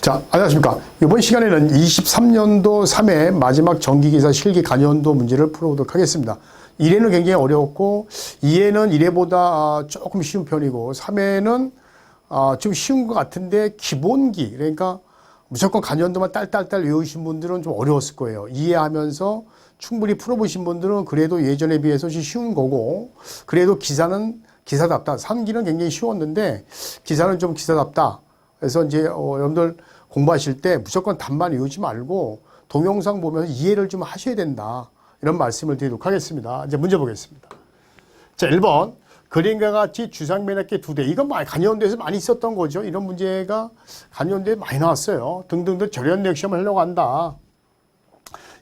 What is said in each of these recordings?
자, 안녕하십니까. 이번 시간에는 23년도 3회 마지막 정기기사 실기 간연도 문제를 풀어보도록 하겠습니다. 1회는 굉장히 어려웠고 2회는 1회보다 조금 쉬운 편이고 3회는 좀 쉬운 것 같은데 기본기, 그러니까 무조건 간연도만 딸딸딸 외우신 분들은 좀 어려웠을 거예요. 이해하면서 충분히 풀어보신 분들은 그래도 예전에 비해서 쉬운 거고, 그래도 기사는 기사답다. 3기는 굉장히 쉬웠는데 기사는 좀 기사답다. 그래서 이제 여러분들 공부하실 때 무조건 답만 외우지 말고 동영상 보면서 이해를 좀 하셔야 된다. 이런 말씀을 드리도록 하겠습니다. 이제 문제 보겠습니다. 자, 1번. 그림과 같이 주상면역계 2대. 이건 간연도에서 많이 있었던 거죠. 이런 문제가 간연도에 많이 나왔어요. 등등등 절연력 시험을 하려고 한다.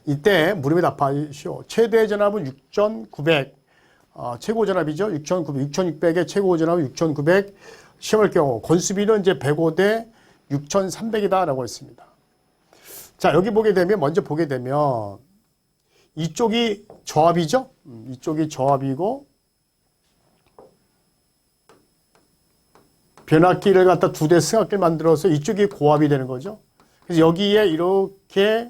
이때 물음에 답하시오. 최대 전압은 6,900. 최고 전압이죠. 6,900, 6,600의 최고 전압은 6,900. 시험할 경우 건수비는 이제 105대 6,300이다라고 했습니다. 자, 여기 보게 되면, 먼저 보게 되면 이쪽이 저압이죠. 이쪽이 저압이고 변압기를 갖다 2대 승합기를 만들어서 이쪽이 고압이 되는 거죠. 그래서 여기에 이렇게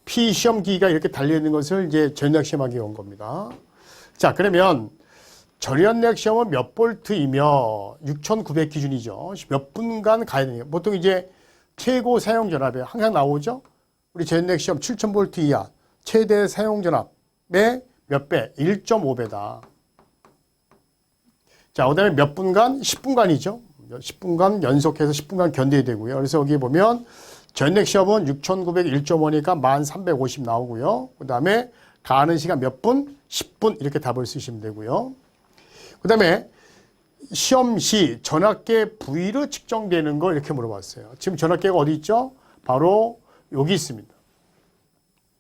P 시험기가 이렇게 달려있는 것을 이제 전력 시험하기 온 겁니다. 자, 그러면 절연력 시험은 몇 볼트이며 6,900 기준이죠. 몇 분간 가야 되냐. 보통 이제 최고 사용 전압에 항상 나오죠. 우리 절연력 시험 7,000볼트 이하 최대 사용 전압의 몇 배? 1.5배다. 자, 그다음에 몇 분간? 10분간이죠. 10분간 연속해서 10분간 견뎌야 되고요. 그래서 여기 보면 절연력 시험은 6,900 1.5니까 1,350 나오고요. 그다음에 가는 시간 몇 분? 10분 이렇게 답을 쓰시면 되고요. 그 다음에 시험 시 전압계 부위로 측정되는 거 이렇게 물어봤어요. 지금 전압계가 어디 있죠? 바로 여기 있습니다.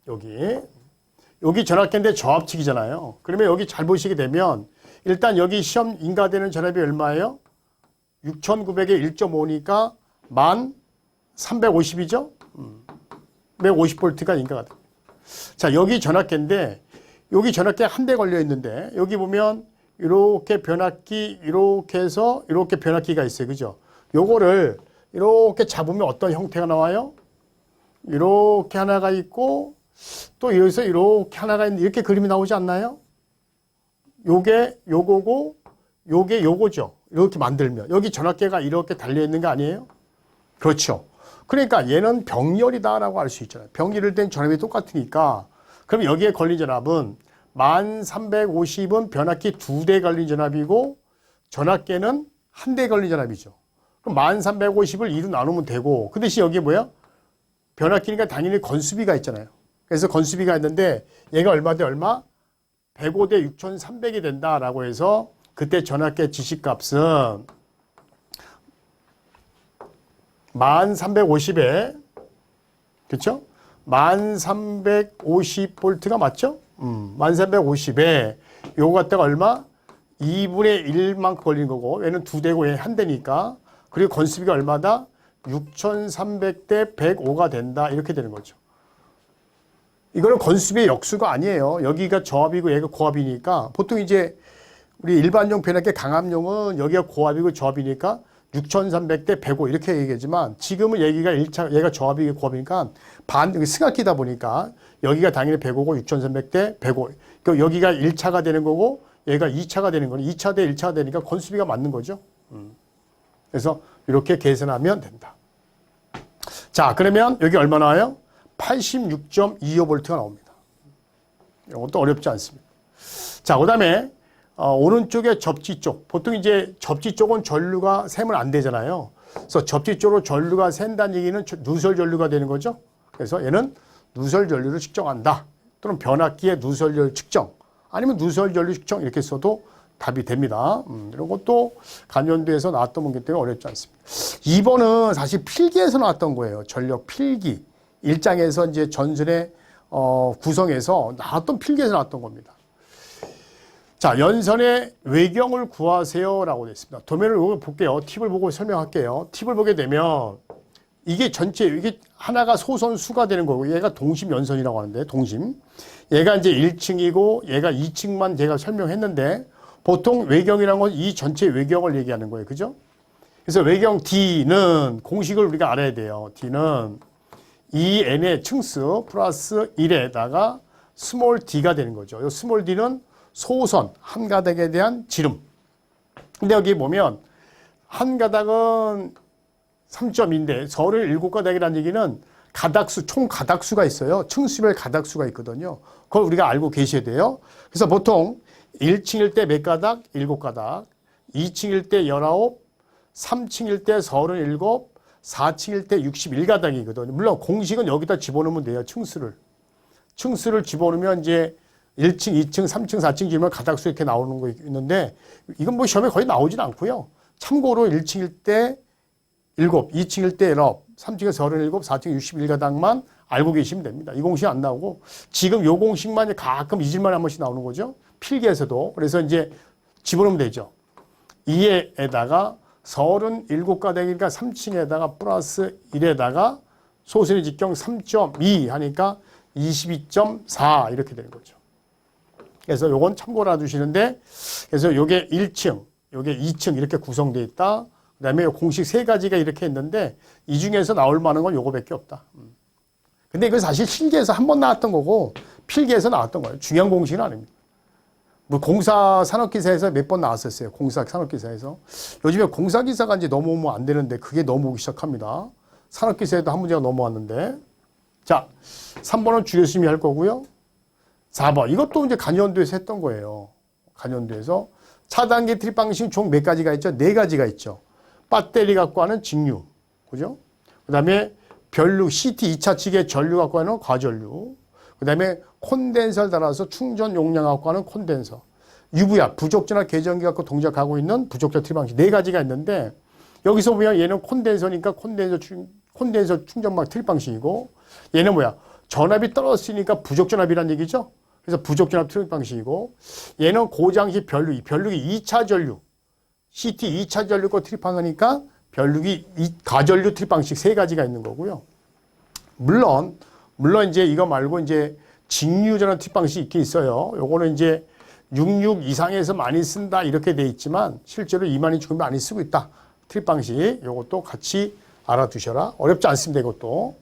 여기 전압계인데 저압측이잖아요. 그러면 여기 잘 보시게 되면 일단 여기 시험 인가되는 전압이 얼마예요? 6,900에 1.5니까 1,350이죠? 150볼트가 인가가 됩니다. 자, 여기 전압계인데 여기 전압계 한 대 걸려 있는데 여기 보면 이렇게 변압기 이렇게 해서 이렇게 변압기가 있어요. 그죠? 요거를 이렇게 잡으면 어떤 형태가 나와요? 이렇게 하나가 있고 또 여기서 이렇게 하나가 있는데 이렇게 그림이 나오지 않나요? 요게 요거고 요게 요거죠. 이렇게 만들면 여기 전압계가 이렇게 달려 있는 거 아니에요? 그렇죠. 그러니까 얘는 병렬이다라고 할 수 있잖아요. 병렬일 땐 전압이 똑같으니까 그럼 여기에 걸린 전압은 1,350은 변압기 2대 걸린 전압이고 전압계는 1대 걸린 전압이죠. 그럼 1,350을 2로 나누면 되고 그 대신 여기에 뭐야? 변압기니까 당연히 건수비가 있잖아요. 그래서 건수비가 있는데 얘가 얼마 대 얼마? 105대 6,300이 된다라고 해서 그때 전압계 지시값은 1,350에 그렇죠? 1,350볼트가 맞죠? 1,350에 요거 갖다가 얼마? 2분의 1만큼 걸린 거고 얘는 2대고 얘 1대니까 그리고 건수비가 얼마다? 6,300대 105가 된다 이렇게 되는 거죠. 이거는 건수비의 역수가 아니에요. 여기가 저압이고 얘가 고압이니까 보통 이제 우리 일반용 변압기 강압용은 여기가 고압이고 저압이니까 6,300대 105 이렇게 얘기하지만 지금은 얘가 저압이고 고압이니까 승합기다 보니까 여기가 당연히 105고 6,300대 105. 그러니까 여기가 1차가 되는 거고 얘가 2차가 되는 거는 2차 대 1차가 되니까 건수비가 맞는 거죠. 그래서 이렇게 계산하면 된다. 자, 그러면 여기 얼마 나와요? 86.25볼트가 나옵니다. 이것도 어렵지 않습니다. 자, 그 다음에 오른쪽에 접지 쪽. 보통 이제 접지 쪽은 전류가 새면 안 되잖아요. 그래서 접지 쪽으로 전류가 샌다는 얘기는 누설 전류가 되는 거죠. 그래서 얘는 누설 전류를 측정한다. 또는 변압기의 누설 전류 측정. 아니면 누설 전류 측정 이렇게 써도 답이 됩니다. 이런 것도 간연도에서 나왔던 문제 때문에 어렵지 않습니다. 2번은 사실 필기에서 나왔던 거예요. 전력 필기. 1장에서 이제 전선의 구성에서 나왔던 필기에서 나왔던 겁니다. 자, 연선의 외경을 구하세요라고 되어 있습니다. 도면을 볼게요. 팁을 보고 설명할게요. 팁을 보게 되면 이게 전체 이게 하나가 소선수가 되는 거고 얘가 동심 연선이라고 하는데 동심. 얘가 이제 1층이고 얘가 2층만 제가 설명했는데 보통 외경이라는 건 이 전체 외경을 얘기하는 거예요. 그죠? 그래서 외경 D는 공식을 우리가 알아야 돼요. D는 2n의 층수 플러스 1에다가 스몰 d가 되는 거죠. 이 스몰 d는 소선, 한 가닥에 대한 지름. 근데 여기 보면 한 가닥은 3.2인데 서를 7가닥이라는 얘기는 가닥수, 총 가닥수가 있어요. 층수별 가닥수가 있거든요. 그걸 우리가 알고 계셔야 돼요. 그래서 보통 1층일 때 몇 가닥? 7가닥. 2층일 때 19, 3층일 때 37, 4층일 때 61가닥이거든요. 물론 공식은 여기다 집어넣으면 돼요. 층수를 집어넣으면 이제 1층, 2층, 3층, 4층 집으면 가닥수 이렇게 나오는 거 있는데 이건 뭐 시험에 거의 나오진 않고요. 참고로 1층일 때 7, 2층일 때 19, 3층에 37, 4층에 61가닥만 알고 계시면 됩니다. 이 공식 안 나오고 지금 요 공식만 가끔 잊을만 한 번씩 나오는 거죠. 필기에서도. 그래서 이제 집어넣으면 되죠. 2에다가 37가닥이니까 3층에다가 플러스 1에다가 소수의 직경 3.2 하니까 22.4 이렇게 되는 거죠. 그래서 요건 참고로 놔두시는데 그래서 요게 1층, 요게 2층 이렇게 구성되어 있다. 그 다음에 공식 3가지가 이렇게 있는데 이 중에서 나올 만한 건 요거밖에 없다. 근데 이거 사실 실기에서 한 번 나왔던 거고 필기에서 나왔던 거예요. 중요한 공식은 아닙니다. 뭐 공사 산업기사에서 몇 번 나왔었어요. 공사 산업기사에서. 요즘에 공사기사가 이제 넘어오면 안 되는데 그게 넘어오기 시작합니다. 산업기사에도 한 문제가 넘어왔는데. 자, 3번은 주교수님이 할 거고요. 4번. 이것도 이제 간연도에서 했던 거예요. 간연도에서. 차단계 트립 방식 총 몇 가지가 있죠? 4가지가 있죠. 배터리 갖고 하는 직류. 그죠? 그 다음에 변류, CT 2차 측의 전류 갖고 하는 과전류. 그 다음에 콘덴서를 달아서 충전 용량 갖고 하는 콘덴서. UVR, 부적절한 계전기 갖고 동작하고 있는 부적절 트립 방식 4가지가 있는데 여기서 보면 얘는 콘덴서니까 콘덴서 충전막 트립 방식이고 얘는 뭐야? 전압이 떨어졌으니까 부적전압이란 얘기죠. 그래서 부적전압 트립 방식이고 얘는 고장시 변류기, 변류기 2차 전류, CT 2차 전류 거 트립 방식이니까 변류기 가전류 트립 방식 3가지가 있는 거고요. 물론 이제 이거 말고 이제 직류전환 트립 방식이 있긴 있어요. 요거는 이제 66 이상에서 많이 쓴다 이렇게 돼 있지만 실제로 2만이 조금 많이 쓰고 있다. 트립 방식 요것도 같이 알아두셔라. 어렵지 않습니다. 이것도.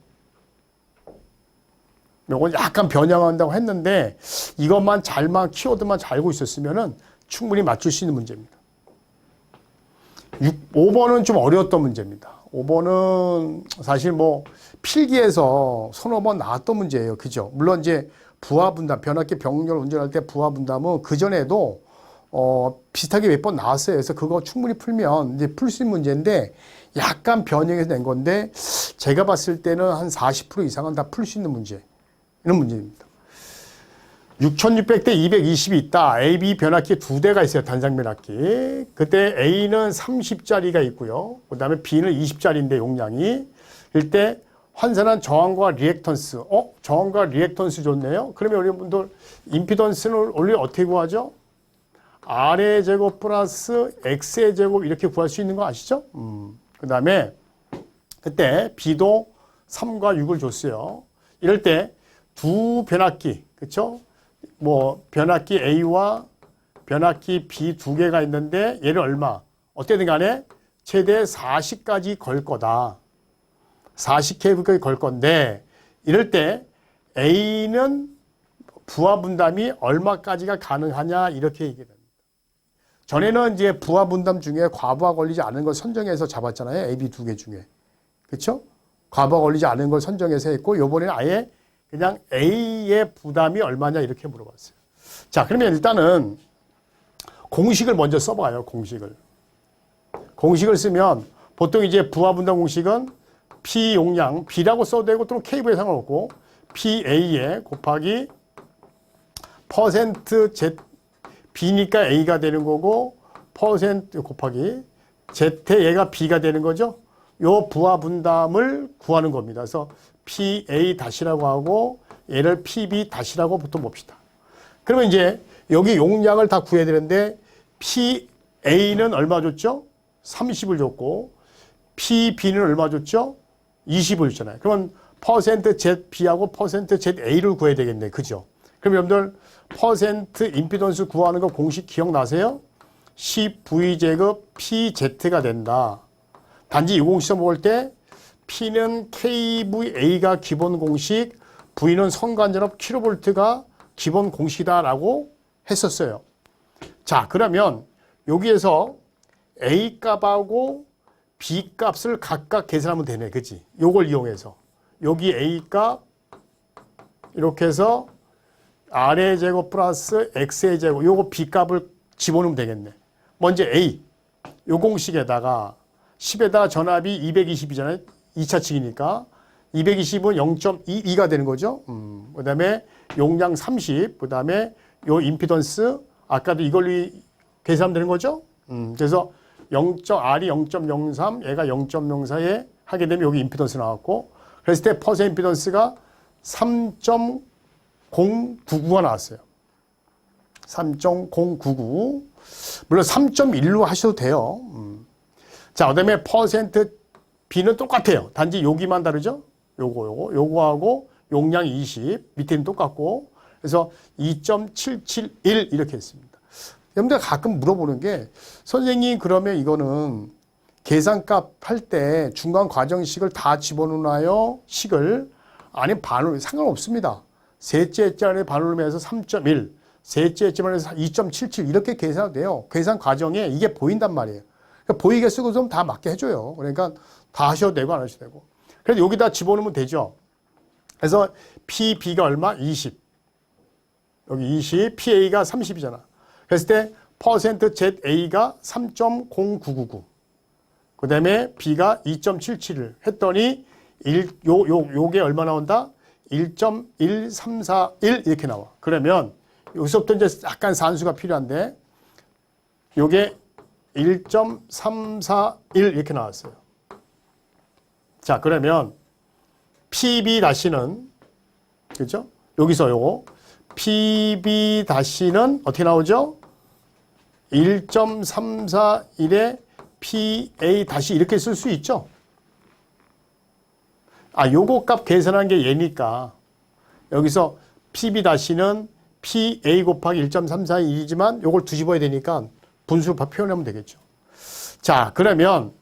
요건 약간 변형한다고 했는데 이것만 키워드만 잘 알고 있었으면은 충분히 맞출 수 있는 문제입니다. 5번은 좀 어려웠던 문제입니다. 5번은 사실 뭐 필기에서 서너 번 나왔던 문제예요. 그죠? 물론 이제 부하분담, 변압기 병렬 운전할 때 부하분담은 그전에도 비슷하게 몇 번 나왔어요. 그래서 그거 충분히 풀면 이제 풀 수 있는 문제인데 약간 변형해서 낸 건데 제가 봤을 때는 한 40% 이상은 다 풀 수 있는 문제. 이런 문제입니다. 6600대 220이 있다. A, B 변압기 2대가 있어요. 단상 변압기. 그때 A는 30짜리가 있고요. 그 다음에 B는 20짜리인데 용량이. 이때 환산한 저항과 리액턴스. 저항과 리액턴스 좋네요. 그러면 여러분들 임피던스는 원래 어떻게 구하죠? R의 제곱 플러스 X의 제곱 이렇게 구할 수 있는 거 아시죠? 그 다음에 그때 B도 3과 6을 줬어요. 이럴 때 두 변압기, 그쵸? 뭐, 변압기 A와 변압기 B 2개가 있는데 얘를 얼마? 어쨌든 간에 최대 40까지 걸 거다. 40kV까지 걸 건데 이럴 때 A는 부하 분담이 얼마까지가 가능하냐 이렇게 얘기합니다. 전에는 이제 부하 분담 중에 과부하 걸리지 않은 걸 선정해서 잡았잖아요. A, B 2개 중에. 그렇죠? 과부하 걸리지 않은 걸 선정해서 했고 이번에는 아예 그냥 A의 부담이 얼마냐 이렇게 물어봤어요. 자, 그러면 일단은 공식을 먼저 써봐요. 공식을 쓰면 보통 이제 부하 분담 공식은 P 용량, B라고 써도 되고 또는 K부에 상관없고 PA에 곱하기 퍼센트 Z, B니까 A가 되는 거고 퍼센트 곱하기 Z에 얘가 B가 되는 거죠. 요 부하 분담을 구하는 겁니다. 그래서 PA 다시라고 하고 얘를 PB 다시라고 보통 봅시다. 그러면 이제 여기 용량을 다 구해야 되는데 PA는 얼마 줬죠? 30을 줬고 PB는 얼마 줬죠? 20을 줬잖아요. 그러면 퍼센트 ZB하고 퍼센트 ZA를 구해야 되겠네. 그죠? 그럼 여러분들 퍼센트 임피던스 구하는 거 공식 기억나세요? 10V 제곱 PZ가 된다. 단지 이 공식을 먹을 때 P는 kVA가 기본 공식, V는 선관전압 킬로볼트가 기본 공식이다라고 했었어요. 자, 그러면 여기에서 A 값하고 B 값을 각각 계산하면 되네. 그치? 요걸 이용해서. 여기 A 값, 이렇게 해서 R의 제곱 플러스 X의 제곱, 요거 B 값을 집어넣으면 되겠네. 먼저 A, 요 공식에다가 10에다 전압이 220이잖아요. 2차 층이니까. 220은 0.22가 되는 거죠. 그 다음에 용량 30, 그 다음에 요 임피던스, 아까도 이걸로 계산하면 되는 거죠. 그래서 R이 0.03, 얘가 0.04에 하게 되면 여기 임피던스 나왔고, 그랬을 때 퍼센트 임피던스가 3.099가 나왔어요. 3.099. 물론 3.1로 하셔도 돼요. 자, 그 다음에 퍼센트 B는 똑같아요. 단지 여기만 다르죠? 요거하고 용량 20, 밑에는 똑같고, 그래서 2.771 이렇게 했습니다. 여러분들 가끔 물어보는 게, 선생님 그러면 이거는 계산값 할 때 중간 과정식을 다 집어넣나요? 식을? 아니면 반을, 상관없습니다. 셋째 짤에 반올림해서 3.1, 셋째 짤에서 2.77 이렇게 계산해도 돼요. 계산 과정에 이게 보인단 말이에요. 그러니까 보이게 쓰고 좀 다 맞게 해줘요. 그러니까 다 하셔도 되고 안 하셔도 되고. 그래서 여기다 집어넣으면 되죠. 그래서 PB가 얼마? 20. 여기 20, PA가 30이잖아. 그랬을 때 퍼센트 ZA가 3.0999. 그 다음에 B가 2.77을 했더니 요게 얼마 나온다? 1.1341 이렇게 나와. 그러면 여기서부터 이제 약간 산수가 필요한데 요게 1.341 이렇게 나왔어요. 자, 그러면 PB 다시는, 그죠? 여기서 요거 PB 다시는 어떻게 나오죠? 1.341에 PA 다시 이렇게 쓸 수 있죠? 아, 요거 값 계산한 게 얘니까 여기서 PB 다시는 PA 곱하기 1.341이지만 요걸 뒤집어야 되니까 분수로 표현하면 되겠죠. 자, 그러면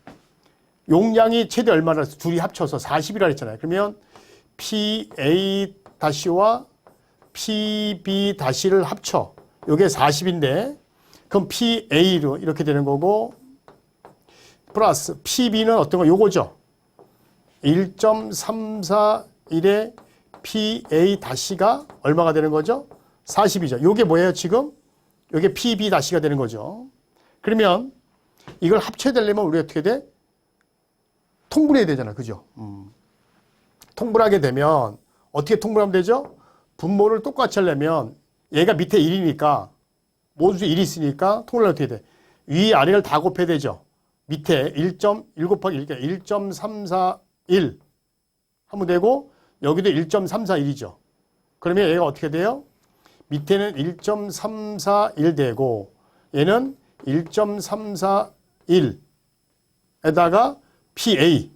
용량이 최대 얼마나 둘이 합쳐서 40이라 했잖아요. 그러면 PA 다시와 PB 다시를 합쳐. 요게 40인데 그럼 PA로 이렇게 되는 거고 플러스 PB는 어떤 거? 요거죠. 1.341에 PA 다시가 얼마가 되는 거죠? 40이죠. 요게 뭐예요, 지금? 요게 PB 다시가 되는 거죠. 그러면 이걸 합쳐야 되려면 우리 어떻게 돼? 통분해야 되잖아. 그죠? 통분하게 되면 어떻게 통분하면 되죠? 분모를 똑같이 하려면 얘가 밑에 1이니까 모두 1이 있으니까 통분을 어떻게 돼? 위 아래를 다 곱해야 되죠. 밑에 1.1 곱하기 1, 1.341 하면 되고 여기도 1.341이죠. 그러면 얘가 어떻게 돼요? 밑에는 1.341 되고 얘는 1.341에다가 PA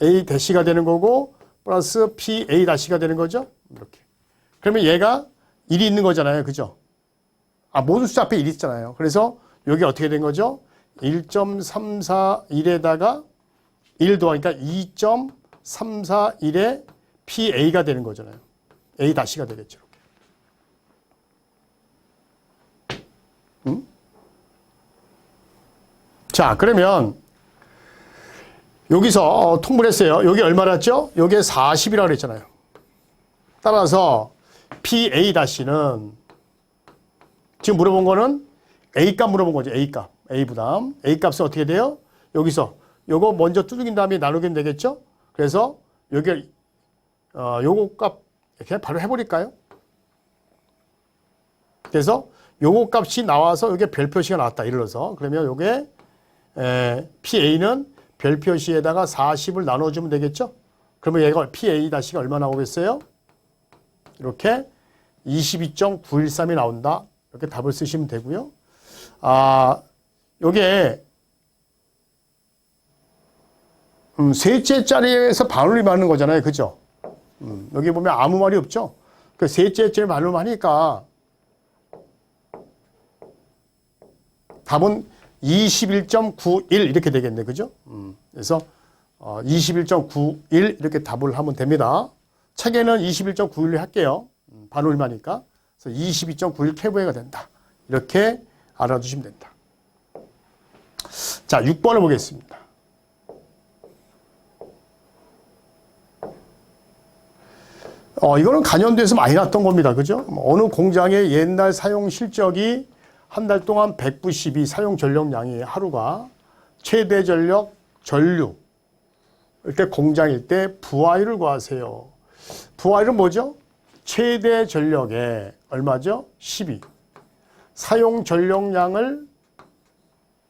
A 대시가 되는 거고 플러스 PA 다시가 되는 거죠. 이렇게. 그러면 얘가 1이 있는 거잖아요. 그죠? 아, 모든 숫자 앞에 1이 있잖아요. 그래서 여기 어떻게 된 거죠? 1.341에다가 1 더하니까 2.341에 PA가 되는 거잖아요. A 다시가 되겠죠. 이렇게. 자, 그러면 여기서 통분했어요. 여기 얼마 났죠? 여기에 40이라고 그랬잖아요. 따라서 PA 다시는 지금 물어본 거는 A 값 물어본 거죠. A 값. A 부담. A 값은 어떻게 돼요? 여기서 요거 먼저 두들긴 다음에 나누면 되겠죠? 그래서 여기 요거 값 그냥 바로 해버릴까요? 그래서 요거 값이 나와서 여기 별 표시가 나왔다. 예를 들어서 그러면 요게 PA는 별 표시에다가 40을 나눠주면 되겠죠? 그러면 얘가 PA 다시가 얼마 나오겠어요? 이렇게 22.913이 나온다. 이렇게 답을 쓰시면 되고요. 아, 요게 셋째 자리에서 반올림 하는 거잖아요. 그죠? 여기 보면 아무 말이 없죠? 그 셋째 자리 반올림 하니까 답은 21.91 이렇게 되겠네. 그죠? 그래서 21.91 이렇게 답을 하면 됩니다. 책에는 21.91을 할게요. 반올마니까. 그래서 22.91 케브가 된다. 이렇게 알아두시면 된다. 자, 6번을 보겠습니다. 이거는 간연도에서 많이 났던 겁니다. 그죠? 어느 공장의 옛날 사용 실적이 한 달 동안 192 사용 전력량이 하루가 최대 전력 전류 이렇게 공장일 때 부하율을 구하세요. 부하율은 뭐죠? 최대 전력에 얼마죠? 12. 사용 전력량을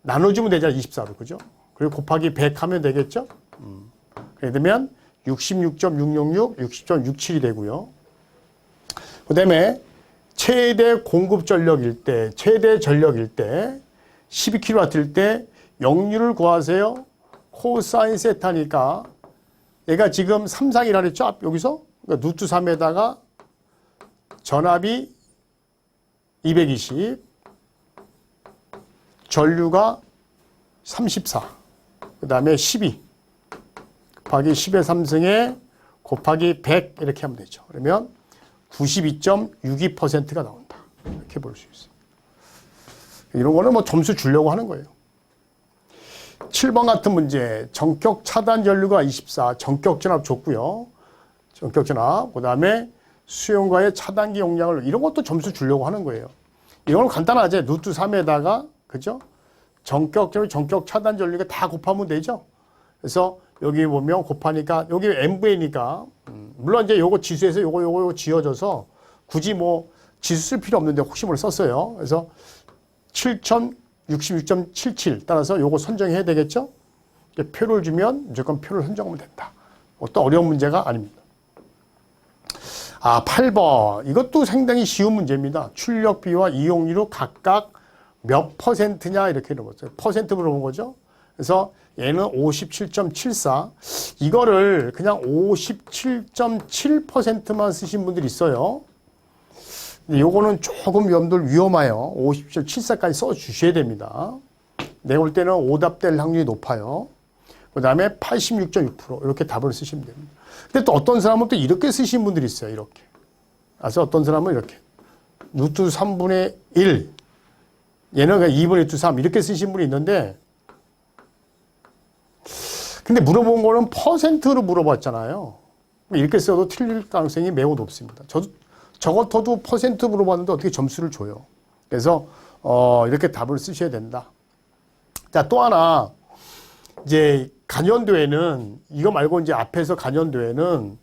나눠주면 되잖아요. 24로. 그죠? 그리고 곱하기 100 하면 되겠죠? 그렇게 되면 66.666, 60.67이 되고요. 그 다음에 최대 공급 전력일 때, 최대 전력일 때, 12kW일 때 역률을 구하세요. 코사인 세타니까 얘가 지금 3상이라 그랬죠? 여기서? 그러니까 루트 3에다가 전압이 220, 전류가 34, 그 다음에 12 곱하기 10의 3승에 곱하기 100 이렇게 하면 되죠. 그러면 92.62%가 나온다. 이렇게 볼 수 있어요. 이런 거는 뭐 점수 주려고 하는 거예요. 7번 같은 문제. 전격 차단 전류가 24. 전격 전압 줬고요. 전격 전압. 그 다음에 수용과의 차단기 용량을 이런 것도 점수 주려고 하는 거예요. 이건 간단하죠. 루트 3에다가 그죠? 전격 전류, 전격 차단 전류가 다 곱하면 되죠. 그래서 여기 보면 곱하니까 여기 MV니까 물론 이제 요거 지수에서 요거 지어져서 굳이 뭐 지수 쓸 필요 없는데 혹시 모르 썼어요. 그래서 7066.77 따라서 요거 선정해야 되겠죠. 표를 주면 무조건 표를 선정하면 된다. 어떤 어려운 문제가 아닙니다. 8번 이것도 상당히 쉬운 문제입니다. 출력비와 이용률로 각각 몇 %냐 이렇게 물어봤어요. 퍼센트 물어본 거죠. 그래서 얘는 57.74 이거를 그냥 57.7%만 쓰신 분들이 있어요. 근데 요거는 조금 여러분들 위험해요. 57.74까지 써주셔야 됩니다. 내가 볼 때는 오답될 확률이 높아요. 그 다음에 86.6% 이렇게 답을 쓰시면 됩니다. 근데 또 어떤 사람은 또 이렇게 쓰신 분들이 있어요. 이렇게. 그래서 어떤 사람은 이렇게 루트 3분의 1 얘는 그냥 2분의 루트 3 이렇게 쓰신 분이 있는데 근데 물어본 거는 퍼센트로 물어봤잖아요. 이렇게 써도 틀릴 가능성이 매우 높습니다. 저도 퍼센트 물어봤는데 어떻게 점수를 줘요. 그래서 이렇게 답을 쓰셔야 된다. 자, 또 하나 이제 간연도에는 이거 말고 이제 앞에서 간연도에는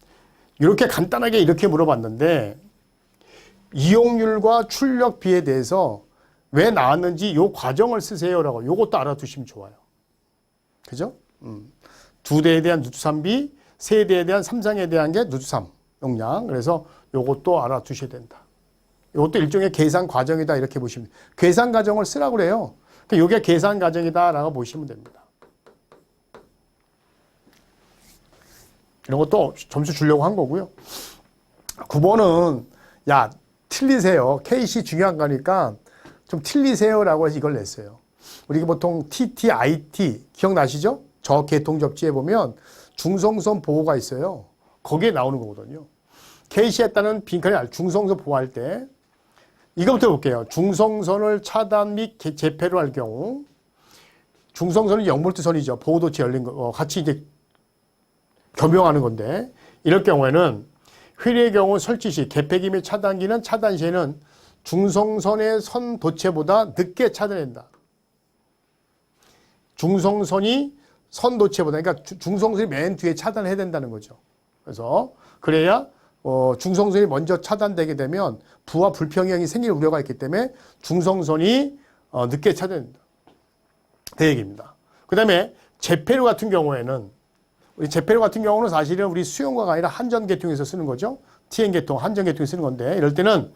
이렇게 간단하게 이렇게 물어봤는데 이용률과 출력비에 대해서 왜 나왔는지 이 과정을 쓰세요라고 이것도 알아두시면 좋아요. 그죠? 두 대에 대한 누수 3비, 세 대에 대한 3상에 대한 게 누수 3 용량. 그래서 이것도 알아두셔야 된다. 이것도 일종의 계산 과정이다 이렇게 보시면 돼요. 계산 과정을 쓰라고 그래요. 그러니까 이게 계산 과정이다라고 보시면 됩니다. 이런 것도 점수 주려고 한 거고요. 9번은 야 틀리세요. KC 중요한 거니까 좀 틀리세요라고 해서 이걸 냈어요. 우리가 보통 TTIT 기억나시죠? 저 계통 접지에 보면 중성선 보호가 있어요. 거기에 나오는 거거든요. KC에 따른 빈칸에 중성선 보호할 때 이거부터 볼게요. 중성선을 차단 및 재폐로 할 경우 중성선은 0V 선이죠. 보호도체 열린 거 같이 이제 겸용하는 건데 이럴 경우에는 회리의 경우 설치 시 개폐기 및 차단기는 차단 시에는 중성선의 선 도체보다 늦게 차단한다. 중성선이 선 도체보다 그러니까 중성선이 맨 뒤에 차단해야 된다는 거죠. 그래서 그래야 중성선이 먼저 차단되게 되면 부하 불평형이 생길 우려가 있기 때문에 중성선이 늦게 차단된다. 그 얘기입니다. 그 다음에 재폐로 같은 경우에는 우리 재폐로 같은 경우는 사실은 우리 수용과가 아니라 한전계통에서 쓰는 거죠. TN계통, 한전계통에 쓰는 건데 이럴 때는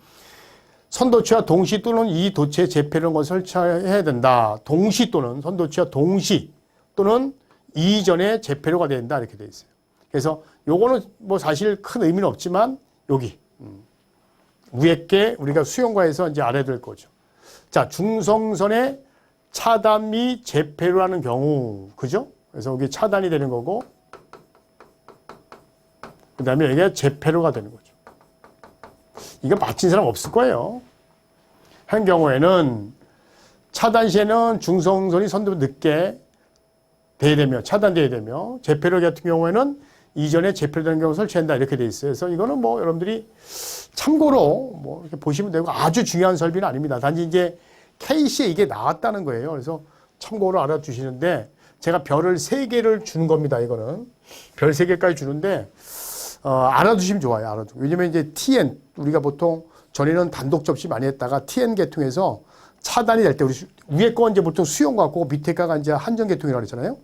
선도체와 동시 또는 이 도체의 재폐로 것을 설치해야 된다. 동시 또는 선도체와 동시 또는 이전에 재폐로가 된다 이렇게 되어 있어요. 그래서 요거는 뭐 사실 큰 의미는 없지만 여기 위에 게 우리가 수용과에서 이제 알아야 될 거죠. 자, 중성선의 차단 및 재폐로 하는 경우, 그죠? 그래서 여기 차단이 되는 거고, 그 다음에 여기가 재폐로가 되는 거죠. 이거 맞힌 사람 없을 거예요. 한 경우에는 차단 시에는 중성선이 선도 늦게 대되며, 차단돼야 되며, 재폐로 같은 경우에는 이전에 재폐되는 경우 설치한다 이렇게 돼 있어요. 그래서 이거는 뭐 여러분들이 참고로 뭐 이렇게 보시면 되고 아주 중요한 설비는 아닙니다. 단지 이제 케이스에 이게 나왔다는 거예요. 그래서 참고로 알아두시는데 제가 별을 3개를 주는 겁니다. 이거는 별 3개까지 주는데 알아두시면 좋아요. 왜냐면 이제 TN 우리가 보통 전에는 단독 접시 많이 했다가 TN 계통에서 차단이 될 때 우리 위에 거 이제 보통 수용 같고 밑에 거가 이제 한정 계통이라고 그랬잖아요.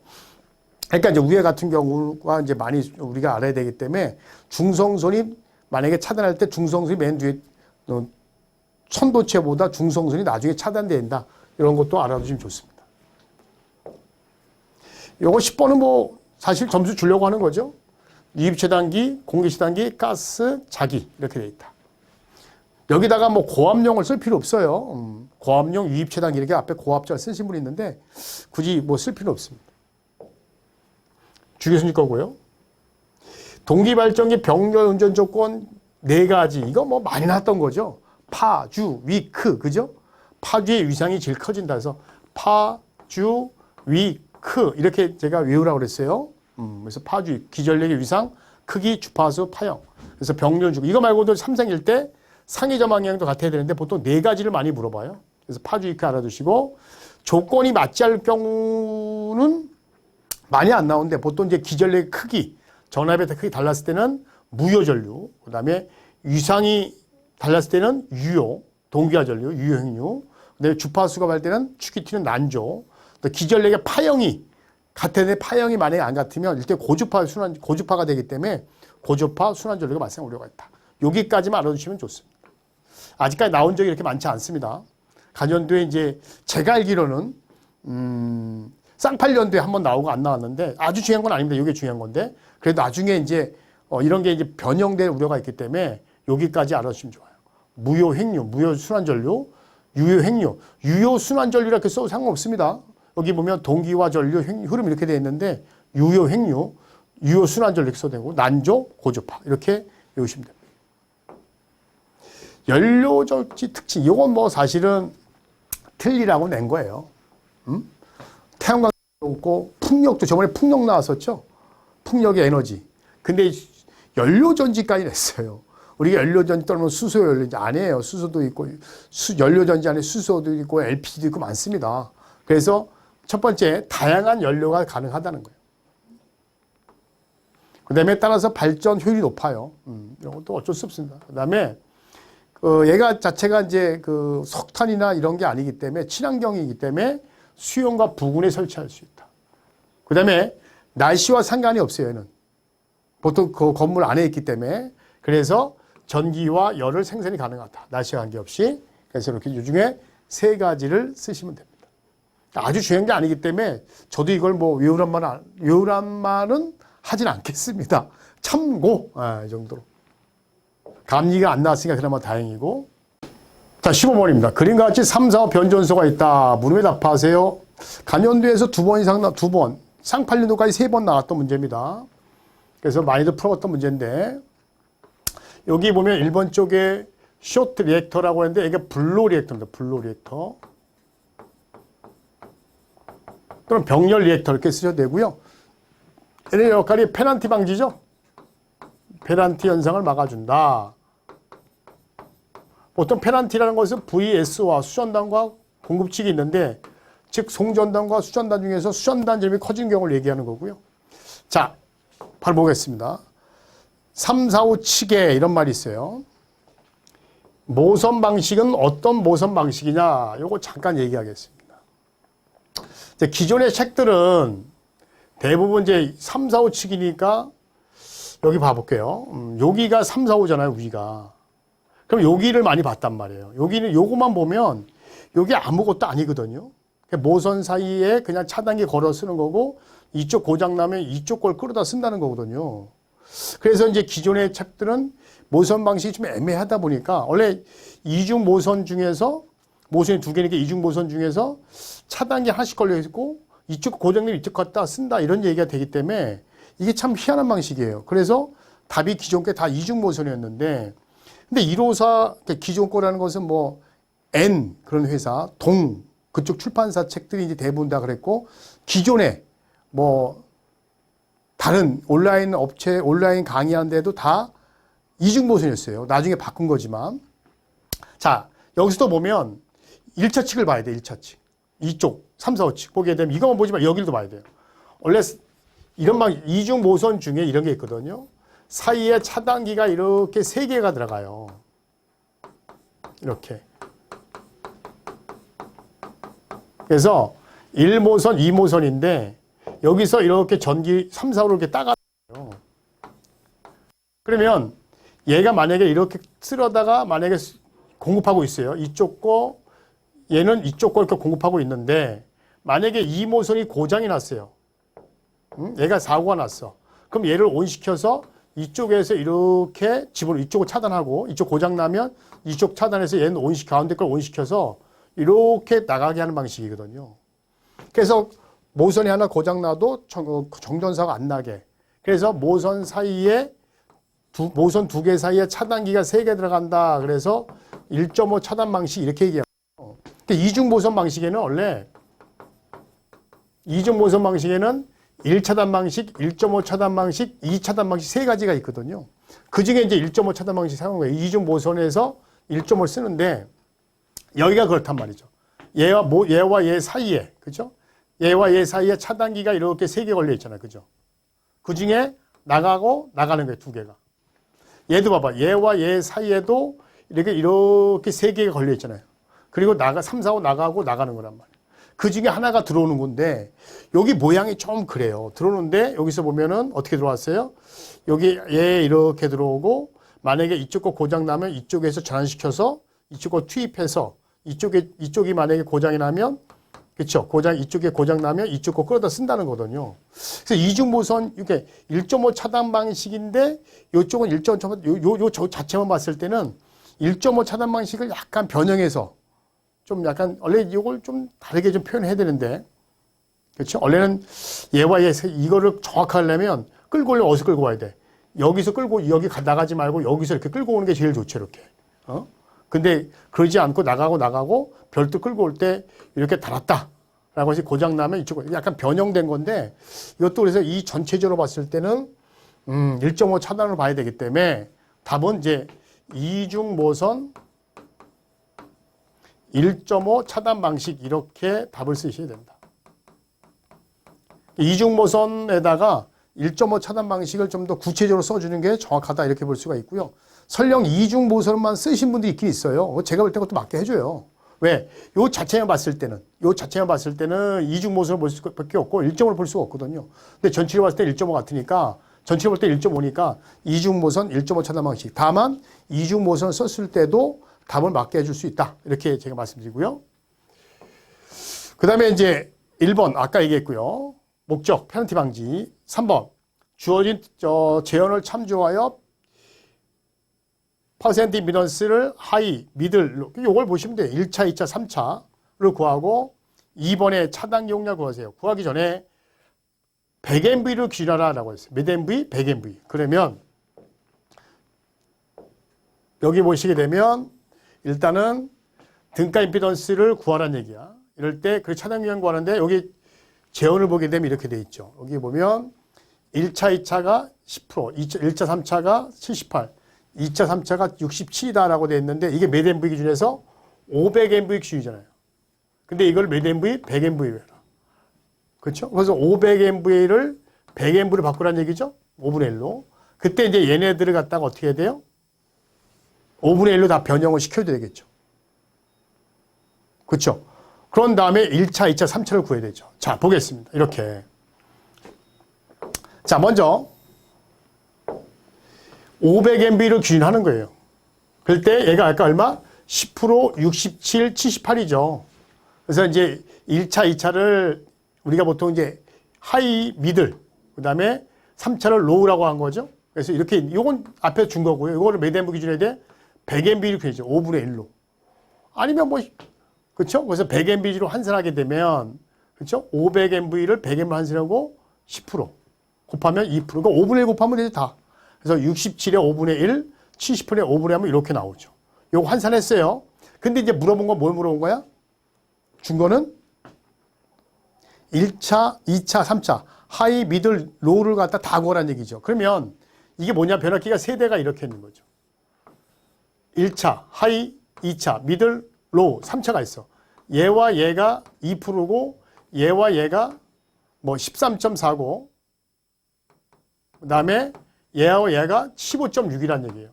그러니까 이제 위에 같은 경우가 이제 많이 우리가 알아야 되기 때문에 중성선이 만약에 차단할 때 중성선이 맨 뒤에 천도체보다 중성선이 나중에 차단된다. 이런 것도 알아두시면 좋습니다. 요거 10번은 뭐 사실 점수 주려고 하는 거죠. 유입차단기, 공기차단기, 가스, 자기 이렇게 돼 있다. 여기다가 뭐 고압용을 쓸 필요 없어요. 고압용 유입차단기 이렇게 앞에 고압자를 쓰신 분이 있는데 굳이 뭐 쓸 필요 없습니다. 주교수님 거고요. 동기발전기 병렬 운전 조건 4가지. 이거 뭐 많이 나왔던 거죠. 파, 주, 위, 크. 그죠? 파주의 위상이 제일 커진다 해서 파, 주, 위, 크. 이렇게 제가 외우라고 그랬어요. 그래서 파주, 기전력의 위상, 크기, 주파수, 파형. 그래서 병렬 주고. 이거 말고도 3생일 때 상위점 방향도 같아야 되는데 보통 4가지를 많이 물어봐요. 그래서 파주, 위, 크 알아두시고 조건이 맞지 않을 경우는 많이 안 나오는데 보통 이제 기전력의 크기, 전압의 크기 달랐을 때는 무효전류, 그 다음에 위상이 달랐을 때는 유효, 동기화전류, 유효행류, 그 다음에 주파수가 갈 때는 축이 튀는 난조, 또 기전력의 파형이 같은데 파형이 만약에 안 같으면 일단 고주파가 되기 때문에 고주파 순환전류가 발생 우려가 있다. 여기까지만 알아두시면 좋습니다. 아직까지 나온 적이 이렇게 많지 않습니다. 간연도에 이제 제가 알기로는 쌍팔년도에 한번 나오고 안 나왔는데 아주 중요한 건 아닙니다. 이게 중요한 건데 그래도 나중에 이제 이런 게 이제 변형될 우려가 있기 때문에 여기까지 알아주시면 좋아요. 무효 횡류, 무효 순환전류, 유효 횡류, 유효 순환전류 이렇게 써도 상관없습니다. 여기 보면 동기화 전류 흐름 이렇게 되어 있는데 유효 횡류, 유효 순환전류 이렇게 써도 되고 난조, 고주파 이렇게 외우시면 됩니다. 연료절지 특징 이건 뭐 사실은 틀리라고 낸 거예요. 태양광도 없고 풍력도 저번에 풍력 나왔었죠. 풍력의 에너지. 근데 연료전지까지 냈어요. 우리가 연료전지 떨면 수소연료전지 아니에요. 수소도 있고 연료전지 안에 수소도 있고 LPG도 있고 많습니다. 그래서 첫 번째 다양한 연료가 가능하다는 거예요. 그 다음에 따라서 발전 효율이 높아요. 이런 것도 어쩔 수 없습니다. 그 다음에 얘가 자체가 이제 그 석탄이나 이런 게 아니기 때문에 친환경이기 때문에 수용과 부근에 설치할 수 있다. 그 다음에 날씨와 상관이 없어요. 얘는 보통 그 건물 안에 있기 때문에 그래서 전기와 열을 생산이 가능하다. 날씨와 관계없이. 그래서 이렇게 이 중에 3가지를 쓰시면 됩니다. 아주 중요한 게 아니기 때문에 저도 이걸 뭐 외우란 말은 하진 않겠습니다. 참고 이 정도로. 감리가 안 나왔으니까 그나마 다행이고. 자, 15번입니다. 그림과 같이 3, 4, 5 변전소가 있다. 물음에 답하세요. 간연도에서 2번 이상 2번, 쌍팔년도까지 3번 나왔던 문제입니다. 그래서 많이들 풀어봤던 문제인데 여기 보면 1번 쪽에 쇼트 리액터라고 하는데 이게 블로 리액터입니다. 블로 리액터. 또는 병렬 리액터 이렇게 쓰셔도 되고요. 얘의 역할이 페널티 방지죠. 페널티 현상을 막아준다. 보통 페널티라는 것은 VS와 수전단과 공급칙이 있는데 즉 송전단과 수전단 중에서 수전단 점이 커진 경우를 얘기하는 거고요. 자, 바로 보겠습니다. 3, 4, 5 칙에 이런 말이 있어요. 모선 방식은 어떤 모선 방식이냐 이거 잠깐 얘기하겠습니다. 이제 기존의 책들은 대부분 이제 3, 4, 5 칙이니까 여기 봐볼게요. 여기가 3, 4, 5잖아요, 위가. 그럼 여기를 많이 봤단 말이에요. 여기는 요거만 보면 여기 아무것도 아니거든요. 모선 사이에 그냥 차단기 걸어 쓰는 거고 이쪽 고장나면 이쪽 걸 끌어다 쓴다는 거거든요. 그래서 이제 기존의 책들은 모선 방식이 좀 애매하다 보니까 원래 이중 모선 중에서 모선이 두 개니까 이중 모선 중에서 차단기 하나씩 걸려 있고 이쪽 고정님 이쪽 갖다 쓴다 이런 얘기가 되기 때문에 이게 참 희한한 방식이에요. 그래서 답이 기존 게 다 이중 모선이었는데 근데 154 기존 거라는 것은 뭐 N 그런 회사, 동 그쪽 출판사 책들이 이제 대부분 다 그랬고 기존에 뭐 다른 온라인 업체 온라인 강의한 데도 다 이중 모선이었어요. 나중에 바꾼 거지만 자 여기서도 보면 1차 측을 봐야 돼. 1차 측 이쪽 3, 4, 5측 보게 되면 이것만 보지 마 여기도 봐야 돼요. 원래 이런 방 이중 모선 중에 이런 게 있거든요. 사이에 차단기가 이렇게 3개가 들어가요. 이렇게. 그래서 1모선, 2모선인데 여기서 이렇게 전기 3, 4, 5로 이렇게 따가요. 그러면 얘가 만약에 이렇게 쓸어다가 만약에 공급하고 있어요. 이쪽 거 얘는 이쪽 거 이렇게 공급하고 있는데 만약에 2모선이 고장이 났어요. 얘가 사고가 났어. 그럼 얘를 온시켜서 이쪽에서 이렇게 집으로 이쪽을 차단하고 이쪽 고장 나면 이쪽 차단해서 얘는 온시켜 가운데 걸 온시켜서 이렇게 나가게 하는 방식이거든요. 그래서 모선이 하나 고장 나도 정전사가 안 나게. 그래서 모선 사이에 모선 2개 사이에 차단기가 3개 들어간다. 그래서 1.5 차단 방식 이렇게 얘기해요. 그러니까 이중 모선 방식에는 원래 이중 모선 방식에는 1차단 방식, 1.5 차단 방식, 2차단 방식 3가지가 있거든요. 그 중에 이제 1.5 차단 방식 사용한 거예요. 이중 모선에서 1.5를 쓰는데 여기가 그렇단 말이죠. 얘와 얘 사이에, 그죠? 얘와 얘 사이에 차단기가 이렇게 3개 걸려 있잖아요. 그죠? 그 중에 나가고 나가는 거예요. 2개가. 얘도 봐봐. 얘와 얘 사이에도 이렇게 3개가 걸려 있잖아요. 그리고 3, 4, 5 나가고 나가는 거란 말이에요. 그 중에 하나가 들어오는 건데 여기 모양이 좀 그래요. 들어오는데 여기서 보면은 어떻게 들어왔어요? 여기 얘 이렇게 들어오고 만약에 이쪽 거 고장 나면 이쪽에서 전환시켜서 이쪽 거 투입해서 이쪽이 만약에 고장이 나면 그렇죠. 이쪽에 고장 나면 이쪽 거 끌어다 쓴다는 거거든요. 그래서 이중 모선 이렇게 1.5 차단 방식인데 이쪽은 1.5 차단 요 자체만 봤을 때는 1.5 차단 방식을 약간 변형해서 좀 약간 원래 이걸 좀 다르게 좀 표현해야 되는데 그렇죠? 원래는 얘와 얘 이거를 정확하게 하려면 끌고 오려면 어디서 끌고 와야 돼? 여기서 끌고 여기 나가지 말고 여기서 이렇게 끌고 오는 게 제일 좋죠. 이렇게. 근데 그러지 않고 나가고 별도 끌고 올 때 이렇게 달았다라고 해서 고장 나면 이쪽으로 약간 변형된 건데 이것도 그래서 이 전체적으로 봤을 때는 1.5 차단을 봐야 되기 때문에 답은 이제 이중 모선 1.5 차단 방식 이렇게 답을 쓰셔야 된다. 이중 모선에다가 1.5 차단 방식을 좀 더 구체적으로 써주는 게 정확하다 이렇게 볼 수가 있고요. 설령 이중 모선만 쓰신 분도 있긴 있어요. 제가 볼 때 그것도 맞게 해줘요. 왜? 요 자체만 봤을 때는 이중 모선을 볼 수밖에 없고 1.5를 볼 수가 없거든요. 근데 전체를 봤을 때 1.5 같으니까 전체를 볼 때 1.5니까 이중 모선 1.5 차단 방식. 다만 이중 모선을 썼을 때도 답을 맞게 해줄 수 있다. 이렇게 제가 말씀드리고요. 그 다음에 이제 1번 아까 얘기했고요. 목적, 페널티 방지. 3번 주어진 재현을 참조하여 퍼센트 임피던스를 하이, 미들 이걸 보시면 돼요. 1차, 2차, 3차를 구하고 2번에 차단 용량 구하세요. 구하기 전에 100MV를 기준하라 라고 했어요. 몇 MV? 100MV. 그러면 여기 보시게 되면 일단은 등가 임피던스를 구하라는 얘기야. 이럴 때 그 차단 용량 구하는데 여기 재원을 보게 되면 이렇게 돼 있죠. 여기 보면 1차, 2차가 10%, 1차, 3차가 78, 2차, 3차가 67이다라고 돼 있는데 이게 몇 MV 기준에서 500MV 기준이잖아요. 근데 이걸 몇 MV? 100MV로 해라. 그렇죠? 그래서 500MV를 100MV로 바꾸라는 얘기죠. 5분의 1로. 그때 이제 얘네들을 갖다가 어떻게 해야 돼요? 5분의 1로 다 변형을 시켜야 되겠죠. 그렇죠? 그런 다음에 1차, 2차, 3차를 구해야 되죠. 자, 보겠습니다. 이렇게. 자, 먼저 500MV를 기준하는 거예요. 그럴 때 얘가 아까 얼마? 10%, 67, 78이죠. 그래서 이제 1차, 2차를 우리가 보통 이제 하이, 미들, 그 다음에 3차를 로우라고 한 거죠. 그래서 이렇게, 요건 앞에 준 거고요. 요거를 몇 MV 기준에 돼? 100MV를 기준이죠. 5분의 1로. 아니면 뭐 그렇죠? 그래서 100MV로 환산하게 되면 그렇죠? 500MV를 100MV 환산하고 10% 곱하면 2%. 그러니까 5분의 1 곱하면 되죠, 다. 그래서 67에 5분의 1, 70분의 5분의 1 하면 이렇게 나오죠. 요거 환산했어요. 근데 이제 물어본 건 뭘 물어본 거야? 준 거는 1차, 2차, 3차 하이, 미들, 로우를 갖다 다 구하라는 얘기죠. 그러면 이게 뭐냐? 변압기가 세 대가 이렇게 있는 거죠. 1차, 하이, 2차, 미들, 로우, 3차가 있어. 얘와 얘가 2%고 얘와 얘가 뭐 13.4고 그 다음에 얘와 얘가 15.6이라는 얘기예요.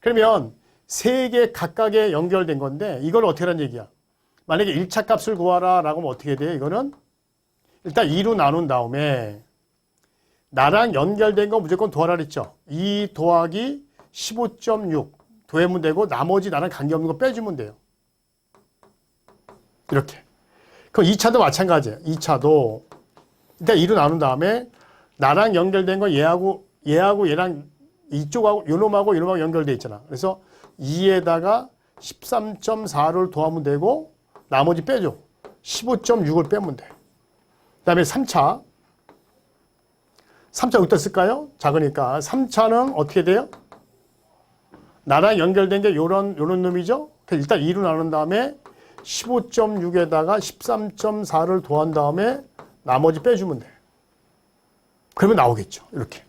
그러면 세 개 각각에 연결된 건데 이걸 어떻게 하라는 얘기야? 만약에 1차 값을 구하라 라고 하면 어떻게 돼요? 이거는 일단 2로 나눈 다음에 나랑 연결된 거 무조건 더하라 그랬죠. 2 더하기 15.6 더하면 되고 나머지 나랑 관계없는 거 빼주면 돼요. 이렇게. 그럼 2차도 마찬가지예요. 2차도 일단 2로 나눈 다음에 나랑 연결된 거 얘하고 얘랑 이쪽하고 요놈하고 요놈하고 연결돼 있잖아. 그래서 2에다가 13.4를 더하면 되고 나머지 빼줘. 15.6을 빼면 돼. 그 다음에 3차. 3차 어디다 쓸까요? 작으니까. 3차는 어떻게 돼요? 나랑 연결된 게 요런 놈이죠? 일단 2로 나눈 다음에 15.6에다가 13.4를 더한 다음에 나머지 빼주면 돼. 그러면 나오겠죠. 이렇게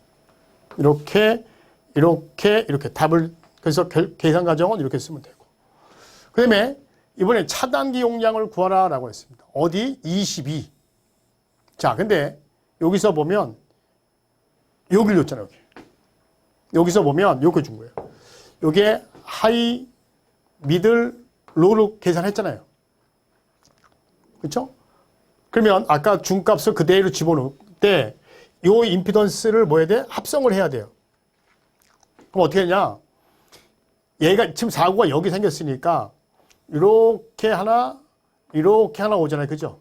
답을, 그래서 계산 과정은 이렇게 쓰면 되고. 그 다음에 이번에 차단기 용량을 구하라 라고 했습니다. 어디? 22. 자, 근데 여기서 보면 여기를 줬잖아요. 여기서 보면 이렇게 준 거예요. 요게 하이, 미들, 로우로 계산했잖아요. 그렇죠? 그러면 아까 준 값을 그대로 집어넣을 때 요 임피던스를 뭐 해야 돼? 합성을 해야 돼요. 그럼 어떻게 하냐? 얘가 지금 사고가 여기 생겼으니까 이렇게 하나 오잖아요. 그죠?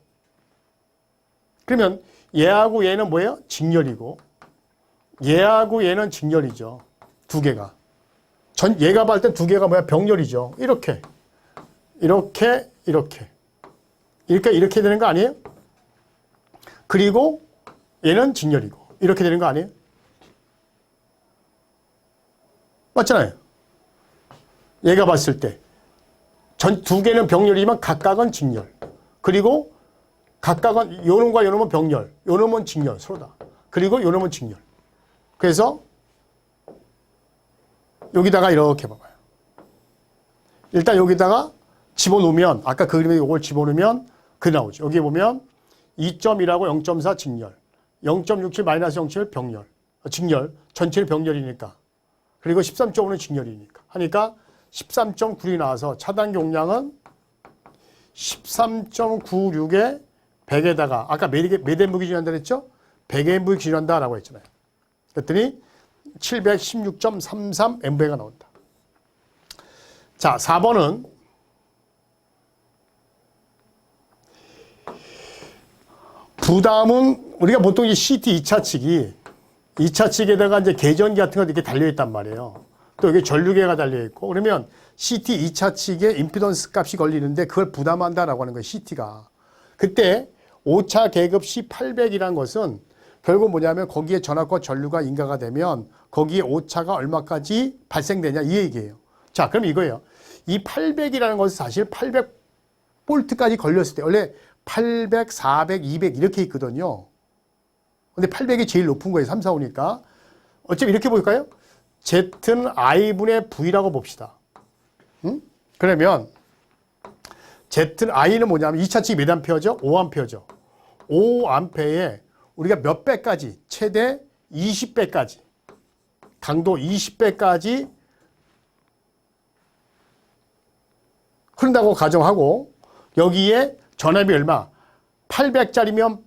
그러면 얘하고 얘는 뭐예요? 직렬이고 얘하고 얘는 직렬이죠. 두 개가. 얘가 봤을 땐 두 개가 뭐야? 병렬이죠. 이렇게 되는 거 아니에요? 그리고 얘는 직렬이고 이렇게 되는 거 아니에요? 맞잖아요. 얘가 봤을 때 두 개는 병렬이지만 각각은 직렬. 그리고 각각은 요놈과 요놈은 병렬, 요놈은 직렬 서로다. 그리고 요놈은 직렬. 그래서 여기다가 이렇게 봐봐요. 일단 여기다가 집어넣으면 아까 그 그림에 이걸 집어넣으면 그 나오죠. 여기 보면 2.1하고 0.4 직렬, 0.67 마이너스 0.7 병렬, 직렬, 전체는 병렬이니까. 그리고 13.5는 직렬이니까. 하니까 13.9이 나와서 차단기 용량은 13.96에 100에다가 아까 몇 Mv 기준한다 그랬죠? 100Mv 기준한다라고 했잖아요. 그랬더니 716.33 Mv가 나온다. 자, 4번은 부담은 우리가 보통 이 CT 2차 측에다가 이제 계전기 같은 거 이렇게 달려있단 말이에요. 또 여기 전류계가 달려있고 그러면 CT 2차 측에 임피던스 값이 걸리는데 그걸 부담한다라고 하는 거예요. CT가. 그때 5차 계급 C800이라는 것은 결국 뭐냐면 거기에 전압과 전류가 인가가 되면 거기에 5차가 얼마까지 발생되냐 이 얘기예요. 자, 그럼 이거예요. 이 800이라는 것은 사실 800볼트까지 걸렸을 때 원래 800, 400, 200 이렇게 있거든요. 근데 800이 제일 높은 거예요. 3, 4, 5니까. 어차피 이렇게 볼까요? Z는 I분의 V라고 봅시다. 응? 그러면 Z는 I는 뭐냐면 2차 측이 몇 암페어죠? 5암페어죠. 5암페어에 우리가 몇 배까지? 최대 20배까지. 강도 20배까지 흐른다고 가정하고 여기에 전압이 얼마? 800짜리면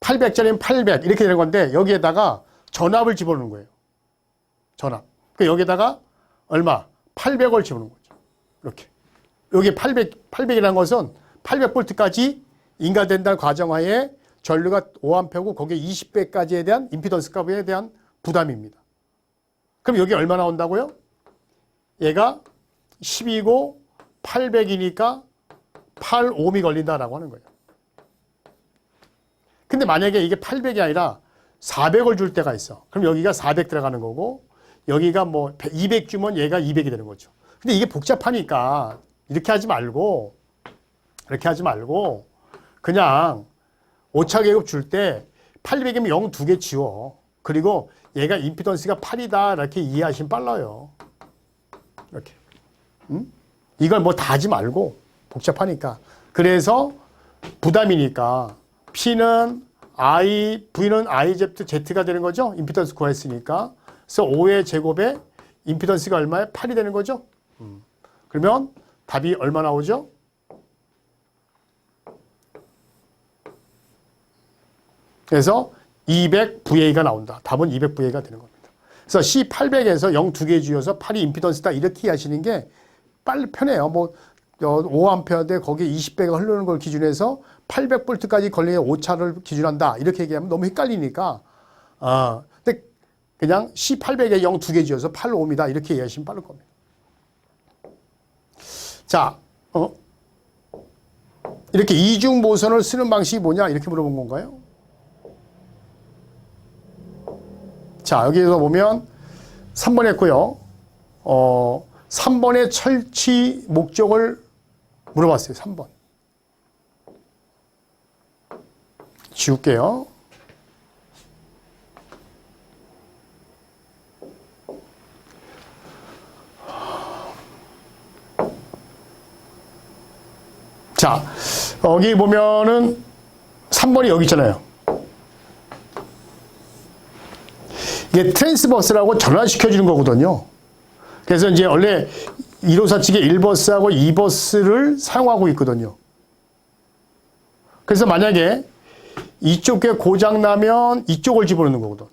800 이렇게 되는 건데 여기에다가 전압을 집어넣는 거예요. 전압. 그 여기에다가 얼마? 800을 집어넣는 거죠. 이렇게. 여기 800이라는 것은 800볼트까지 인가된다는 과정하에 전류가 5A고 거기에 20배까지에 대한 임피던스 값에 대한 부담입니다. 그럼 여기 얼마 나온다고요? 얘가 10이고 800이니까 8옴이 걸린다라고 하는 거예요. 근데 만약에 이게 800이 아니라 400을 줄 때가 있어. 그럼 여기가 400 들어가는 거고 여기가 뭐 200 주면 얘가 200이 되는 거죠. 근데 이게 복잡하니까 이렇게 하지 말고 그냥 오차 계급 줄 때 800이면 0 2개 지워. 그리고 얘가 임피던스가 8이다 이렇게 이해하시면 빨라요. 이렇게. 이걸 뭐 다 하지 말고 복잡하니까. 그래서 부담이니까 P는 I, V는 I 제트 Z가 되는 거죠. 임피던스 구했으니까. 그래서 5의 제곱에 임피던스가 얼마에 8이 되는 거죠. 그러면 답이 얼마 나오죠? 그래서 200VA가 나온다. 답은 200VA가 되는 겁니다. 그래서 C800에서 0 2개 주어서 8이 임피던스다 이렇게 하시는 게 빨리 편해요. 뭐 5A인데 거기에 20배가 흐르는 걸 기준해서 800V까지 걸리는 오차를 기준한다. 이렇게 얘기하면 너무 헷갈리니까. 근데 그냥 C800에 0 2개 지어서 8옴이다. 이렇게 이해하시면 빠를 겁니다. 자, 이렇게 이중 모선을 쓰는 방식이 뭐냐? 이렇게 물어본 건가요? 자, 여기서 보면 3번 했고요. 3번의 철치 목적을 물어봤어요. 3번. 지울게요. 자, 여기 보면은 3번이 여기 있잖아요. 이게 트랜스버스라고 전환시켜주는 거거든요. 그래서 이제 원래 1호사 측의 1버스하고 2버스를 사용하고 있거든요. 그래서 만약에 이쪽에 고장나면 이쪽을 집어넣는 거거든.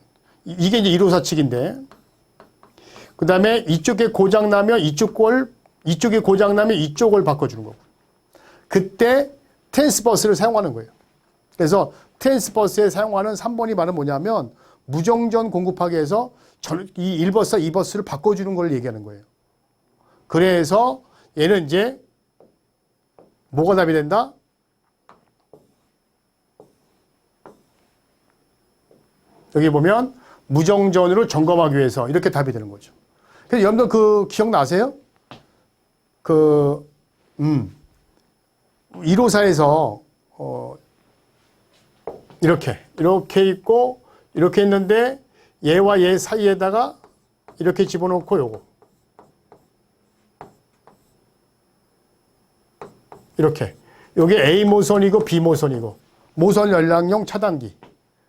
이게 이제 1호사 측인데. 그 다음에 이쪽에 고장나면 이쪽에 고장나면 이쪽을 바꿔주는 거고. 그때 트랜스버스를 사용하는 거예요. 그래서 트랜스버스에 사용하는 3번이 말은 뭐냐면 무정전 공급하기 위해서 이 1버스와 2버스를 바꿔주는 걸 얘기하는 거예요. 그래서 얘는 이제 뭐가 답이 된다? 여기 보면 무정전으로 점검하기 위해서 이렇게 답이 되는 거죠. 그래서 여러분들 그 기억나세요? 1호사에서 이렇게 있고 이렇게 있는데 얘와 얘 사이에다가 이렇게 집어넣고 요거 이렇게 요게 A 모선이고 B 모선이고 모선 연락용 차단기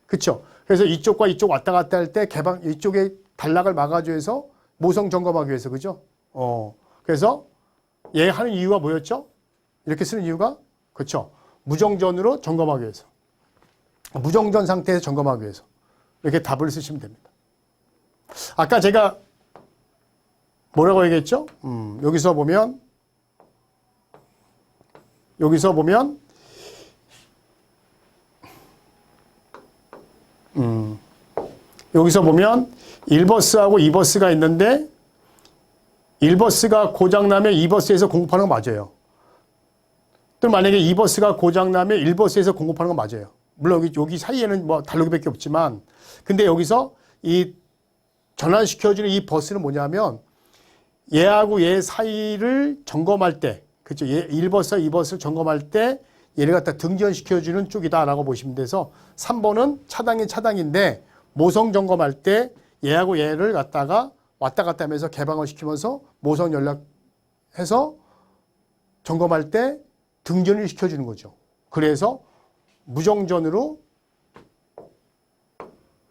그쵸? 그래서 이쪽과 이쪽 왔다 갔다 할 때 개방 이쪽에 단락을 막아줘서 모성 점검하기 위해서 그죠? 그래서 얘 하는 이유가 뭐였죠? 이렇게 쓰는 이유가 그렇죠. 무정전으로 점검하기 위해서 무정전 상태에서 점검하기 위해서 이렇게 답을 쓰시면 됩니다. 아까 제가 뭐라고 얘기했죠? 여기서 보면 여기서 보면 1버스하고 2버스가 있는데 1버스가 고장나면 2버스에서 공급하는 거 맞아요. 또 만약에 2버스가 고장나면 1버스에서 공급하는 거 맞아요. 물론 여기 사이에는 뭐 달러기밖에 없지만 근데 여기서 이 전환시켜주는 이 버스는 뭐냐면 얘하고 얘 사이를 점검할 때 그렇죠. 1버스와 2버스를 점검할 때 얘를 갖다 등전시켜주는 쪽이다라고 보시면 돼서 3번은 차당이 차당인데 모성 점검할 때 얘하고 얘를 갖다가 왔다 갔다 하면서 개방을 시키면서 모성 연락해서 점검할 때 등전을 시켜주는 거죠. 그래서 무정전으로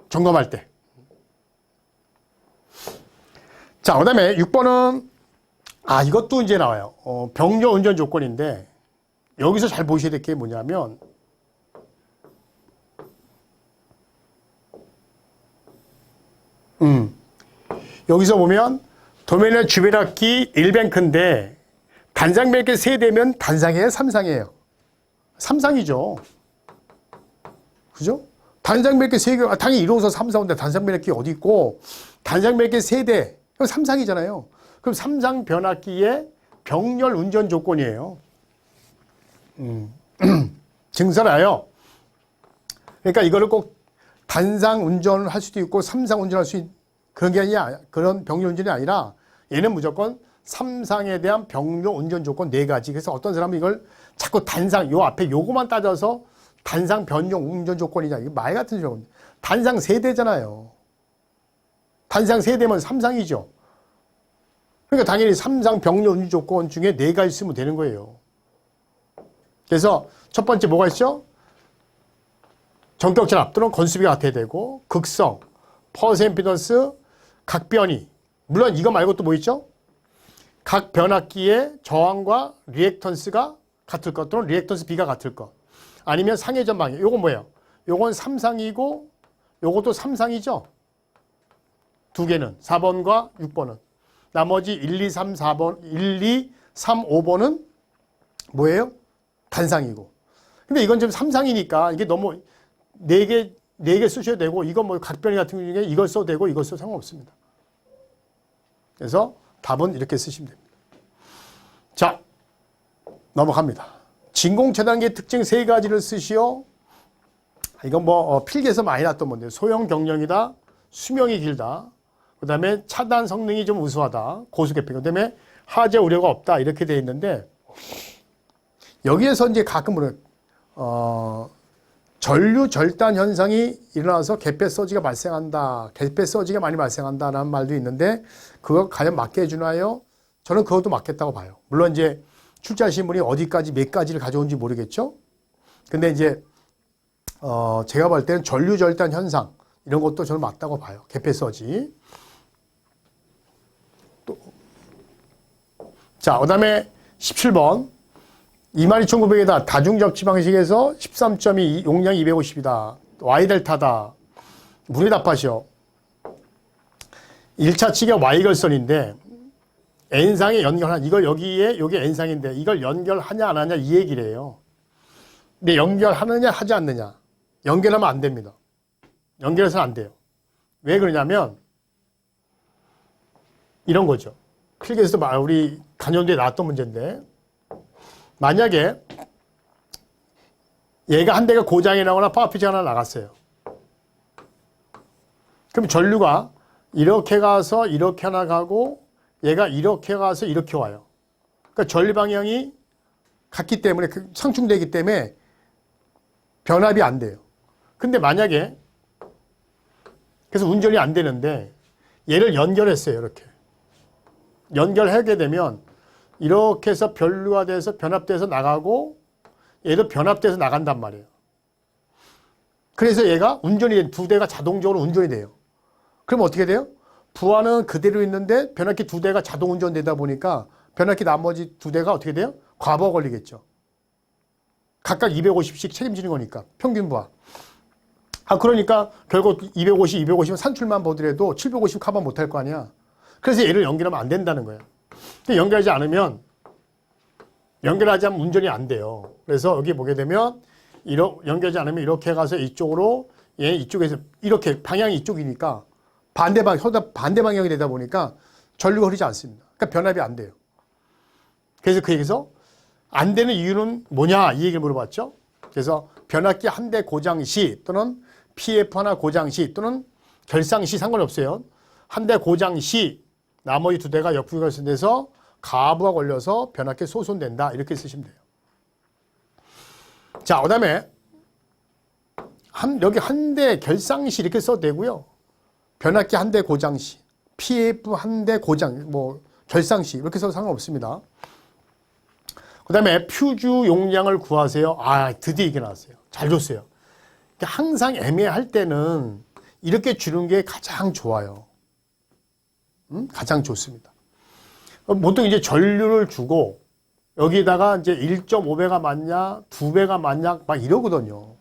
점검할 때. 자, 그 다음에 6번은 이것도 이제 나와요. 병조 운전 조건인데 여기서 잘 보셔야 될 게 뭐냐면 여기서 보면 도면의 주변악기 1뱅크인데 단상 몇 개 세대면 단상이에요? 3상이에요? 3상이죠. 그죠? 단상 몇 개 3개, 당연히 1호선 3상인데 단상 몇 개 어디 있고 단상 몇 개 세대, 그럼 3상이잖아요. 그럼 3상 변압기의 병렬 운전 조건이에요. 증설하여. 그러니까 이거를 꼭 단상 운전을 할 수도 있고 삼상 운전할 수 있는 그런 게 아니야. 그런 병렬 운전이 아니라 얘는 무조건 삼상에 대한 병렬 운전 조건 4가지. 그래서 어떤 사람은 이걸 자꾸 단상, 요 앞에 요거만 따져서 단상 변경 운전 조건이냐. 이게 말 같은 조건. 단상 세대잖아요. 단상 세대면 삼상이죠. 그러니까 당연히 삼상 병렬 운전 조건 중에 4가지 쓰면 되는 거예요. 그래서 첫 번째 뭐가 있죠? 전격전 압도는 건수비가 같아야 되고, 극성, 퍼센피던스, 각변이. 물론 이거 말고 또 뭐 있죠? 각 변압기의 저항과 리액턴스가 같을 것 또는 리액턴스 비가 같을 것. 아니면 상해전 방향. 요건 뭐예요? 요건 삼상이고 요것도 삼상이죠. 두 개는 4번과 6번은. 나머지 1, 2, 3, 4번, 1, 2, 3, 5번은 뭐예요? 단상이고. 근데 이건 지금 삼상이니까 이게 너무 4개 쓰셔도 되고, 이건 뭐 각변이 같은 경우에 이걸 써도 되고 이걸 써도 상관없습니다. 그래서 답은 이렇게 쓰시면 됩니다. 자, 넘어갑니다. 진공차단기의 특징 3가지를 쓰시오. 이건 뭐 필기에서 많이 났던 건데, 소형 경량이다, 수명이 길다, 그 다음에 차단 성능이 좀 우수하다, 고수개편, 그 다음에 하재 우려가 없다, 이렇게 되어 있는데, 여기에서 이제 가끔 전류 절단 현상이 일어나서 개폐 서지가 발생한다, 개폐 서지가 많이 발생한다라는 말도 있는데, 그거 과연 맞게 해주나요? 저는 그것도 맞겠다고 봐요. 물론 이제 출제하신 분이 어디까지 몇 가지를 가져온지 모르겠죠. 근데 이제 제가 볼 때는 전류 절단 현상 이런 것도 저는 맞다고 봐요. 개폐 서지. 자, 그다음에 17번. 22,900이다. 다중접지 방식에서 13.2 용량 250이다. Y 델타다. 문의 답하시오. 1차 측의 Y 결선인데 N상에 연결한, 이걸 여기에 요게 N상인데 이걸 연결하냐 안 하냐 이 얘기래요. 근데 연결하느냐 하지 않느냐. 연결하면 안 됩니다. 연결해서는 안 돼요. 왜 그러냐면 이런 거죠. 필기에서도 우리 간연도에 나왔던 문제인데, 만약에 얘가 한 대가 고장이 나거나 파워피치 하나 나갔어요. 그럼 전류가 이렇게 가서 이렇게 하나 가고 얘가 이렇게 가서 이렇게 와요. 그러니까 전류 방향이 같기 때문에, 상충되기 때문에 변압이 안 돼요. 근데 만약에 그래서 운전이 안 되는데 얘를 연결했어요. 이렇게 연결하게 되면 이렇게 해서 변류가 돼서 변압돼서 나가고 얘도 변압돼서 나간단 말이에요. 그래서 얘가 운전이, 2대가 자동적으로 운전이 돼요. 그럼 어떻게 돼요? 부하는 그대로 있는데 변압기 2대가 자동 운전되다 보니까 변압기 나머지 2대가 어떻게 돼요? 과부하 걸리겠죠. 각각 250씩 책임지는 거니까 평균 부하. 그러니까 결국 250, 250은 산출만 보더라도 750 커버 못할 거 아니야. 그래서 얘를 연결하면 안 된다는 거예요. 연결하지 않으면, 연결하지 않으면 운전이 안 돼요. 그래서 여기 보게 되면 연결하지 않으면 이렇게 가서 이쪽으로, 얘 이쪽에서 이렇게 방향이 이쪽이니까 반대 방향이 되다 보니까 전류가 흐르지 않습니다. 그러니까 변압이 안 돼요. 그래서 그 얘기에서 안 되는 이유는 뭐냐 이 얘기를 물어봤죠. 그래서 변압기 한 대 고장 시 또는 PF 하나 고장 시 또는 결상 시 상관없어요. 한 대 고장 시 나머지 2대가 역부가 결손돼서 가부가 걸려서 변압기에 소손된다. 이렇게 쓰시면 돼요. 자, 그 다음에 여기 한 대 결상 시 이렇게 써도 되고요. 변압기 한 대 고장 시, PF 한 대 고장, 결상 시 이렇게 써도 상관없습니다. 그 다음에 퓨즈 용량을 구하세요. 드디어 이게 나왔어요. 잘 줬어요. 항상 애매할 때는 이렇게 주는 게 가장 좋아요. 가장 좋습니다. 보통 이제 전류를 주고 여기다가 이제 1.5배가 맞냐, 2배가 맞냐 막 이러거든요.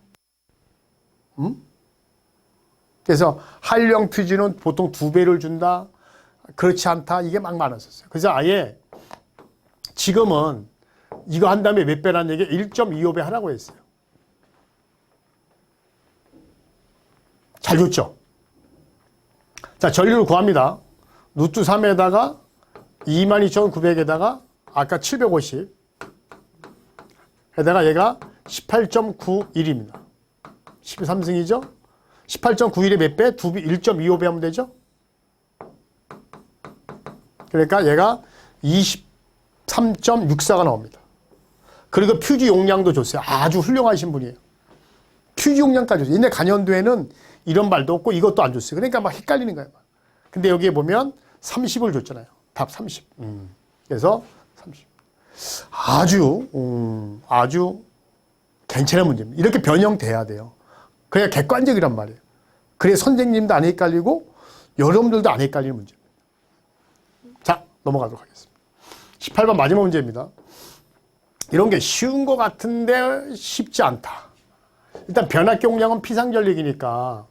그래서 한령 퓨즈는 보통 2배를 준다. 그렇지 않다. 이게 막 많았었어요. 그래서 아예 지금은 이거 한 다음에 몇 배라는 얘기 1.25배 하라고 했어요. 잘 줬죠? 자, 전류를 구합니다. 루트 3에다가 22,900에다가 아까 750. 게다가 얘가 18.91입니다. 13승이죠? 18.91에 몇 배? 2배, 1.25배 하면 되죠? 그러니까 얘가 23.64가 나옵니다. 그리고 퓨즈 용량도 줬어요. 아주 훌륭하신 분이에요. 퓨즈 용량까지 줬어요. 얘네 간연도에는 이런 말도 없고 이것도 안 줬어요. 그러니까 막 헷갈리는 거예요. 근데 여기에 보면 30을 줬잖아요. 답 30. 그래서 30. 아주 괜찮은 문제입니다. 이렇게 변형돼야 돼요. 그래야 객관적이란 말이에요. 그래야 선생님도 안 헷갈리고 여러분들도 안 헷갈리는 문제입니다. 자, 넘어가도록 하겠습니다. 18번 마지막 문제입니다. 이런 게 쉬운 것 같은데 쉽지 않다. 일단 변압경량은 피상전력이니까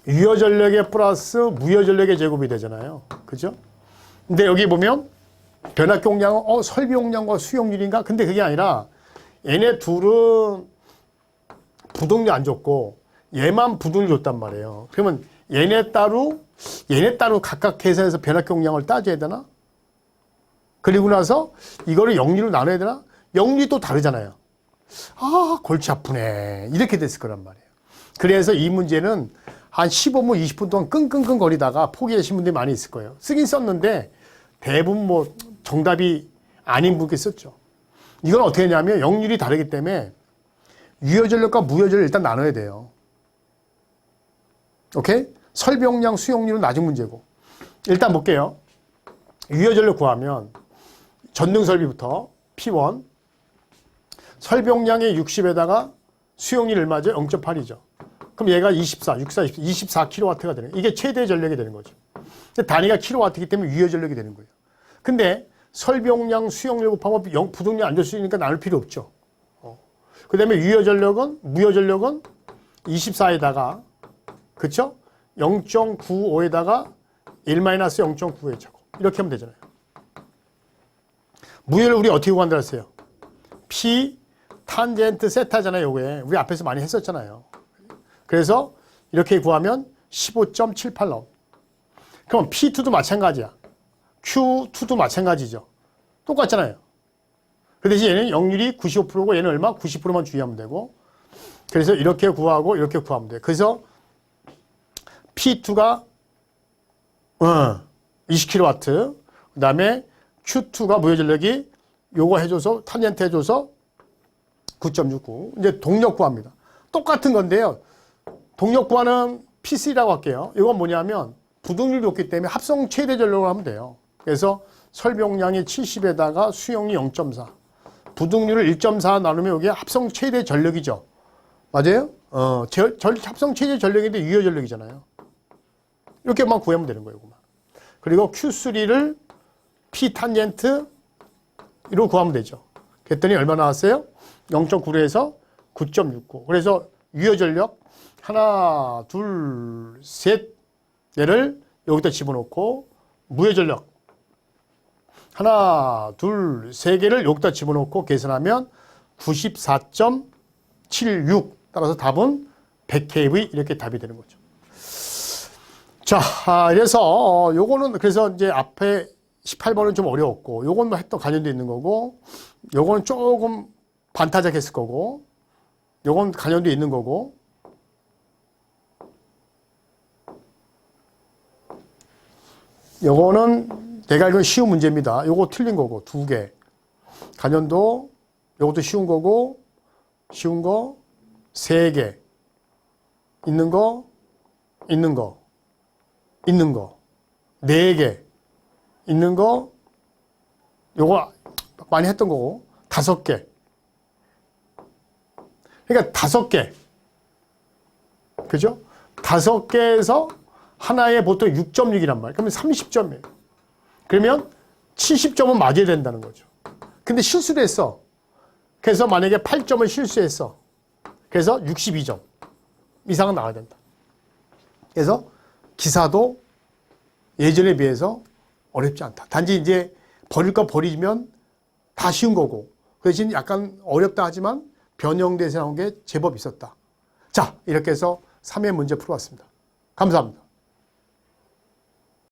유효전력의 플러스 무효전력의 제곱이 되잖아요. 그죠? 근데 여기 보면 변압경량은 설비용량과 수용률인가? 근데 그게 아니라 얘네 둘은 부동률 안 줬고 얘만 부동률 줬단 말이에요. 그러면 얘네 따로 각각 계산해서 변압경량을 따져야 되나? 그리고 나서 이거를 영리로 나눠야 되나? 영리 또 다르잖아요. 아, 골치 아프네. 이렇게 됐을 거란 말이에요. 그래서 이 문제는 한 15분, 20분 동안 끙끙끙 거리다가 포기하신 분들이 많이 있을 거예요. 쓰긴 썼는데 대부분 뭐 정답이 아닌 분께 썼죠. 이건 어떻게 하냐면 영률이 다르기 때문에 유효전력과 무효전력 일단 나눠야 돼요. 오케이? 설비용량, 수용률은 나중 문제고. 일단 볼게요. 유효전력 구하면 전등설비부터 P1 설비용량이 60에다가 수용률 얼마죠? 0.8이죠. 그럼 얘가 24kW가 되는 거예요. 이게 최대 전력이 되는 거죠. 단위가 킬로와트이기 때문에 유효전력이 되는 거예요. 근데 설비용량, 수용률 곱하면 부동률 안 줄 수 있으니까 나눌 필요 없죠. 그 다음에 무효전력은 24에다가, 그쵸? 0.95에다가 1-0.9의 제곱. 이렇게 하면 되잖아요. 무효를 우리 어떻게 구한다 했어요? P 탄젠트 세타잖아요. 요게 우리 앞에서 많이 했었잖아요. 그래서 이렇게 구하면 15.78 나옵니다. 그럼 P2도 마찬가지야. Q2도 마찬가지죠. 똑같잖아요. 그 대신 얘는 역률이 95%고 얘는 얼마? 90%만 주의하면 되고. 그래서 이렇게 구하고 이렇게 구하면 돼요. 그래서 P2가 20kW, 그 다음에 Q2가 무효전력이 요거 해줘서 탄젠트 해줘서 9.69. 이제 동력 구합니다. 똑같은 건데요. 동력 구하는 P3라고 할게요. 이건 뭐냐면 부동률이 높기 때문에 합성 최대 전력을 하면 돼요. 그래서 설비용량이 70에다가 수용이 0.4. 부동률을 1.4 나누면 이게 합성 최대 전력이죠. 맞아요? 합성 최대 전력인데 유효 전력이잖아요. 이렇게만 구하면 되는 거예요. 그리고 Q3를 P 탄젠트로 구하면 되죠. 그랬더니 얼마 나왔어요? 0.9로 해서 9.69. 그래서 유효 전력 하나, 둘, 셋 얘를 여기다 집어넣고 무효 전력 하나, 둘, 세 개를 여기다 집어넣고 계산하면 94.76. 따라서 답은 100kV 이렇게 답이 되는 거죠. 자, 그래서 요거는 그래서 이제 앞에 18번은 좀 어려웠고 요건 뭐 했던 관련도 있는 거고 요거는 조금 반타작했을 거고 요건 관련도 있는 거고 요거는 내가 알기로는 쉬운 문제입니다. 요거 틀린 거고, 2개. 간연도, 요것도 쉬운 거고, 쉬운 거, 3개. 있는 거, 있는 거, 있는 거. 4개. 있는 거, 요거 많이 했던 거고, 5개. 그러니까 5개. 그죠? 5개에서 하나에 보통 6.6이란 말이에요. 그러면 30점이에요. 그러면 70점은 맞아야 된다는 거죠. 근데 실수를 했어. 그래서 만약에 8점을 실수했어. 그래서 62점 이상은 나와야 된다. 그래서 기사도 예전에 비해서 어렵지 않다. 단지 이제 버릴 거 버리면 다 쉬운 거고 그 대신 약간 어렵다 하지만 변형돼서 나온 게 제법 있었다. 자, 이렇게 해서 3회 문제 풀어봤습니다. 감사합니다.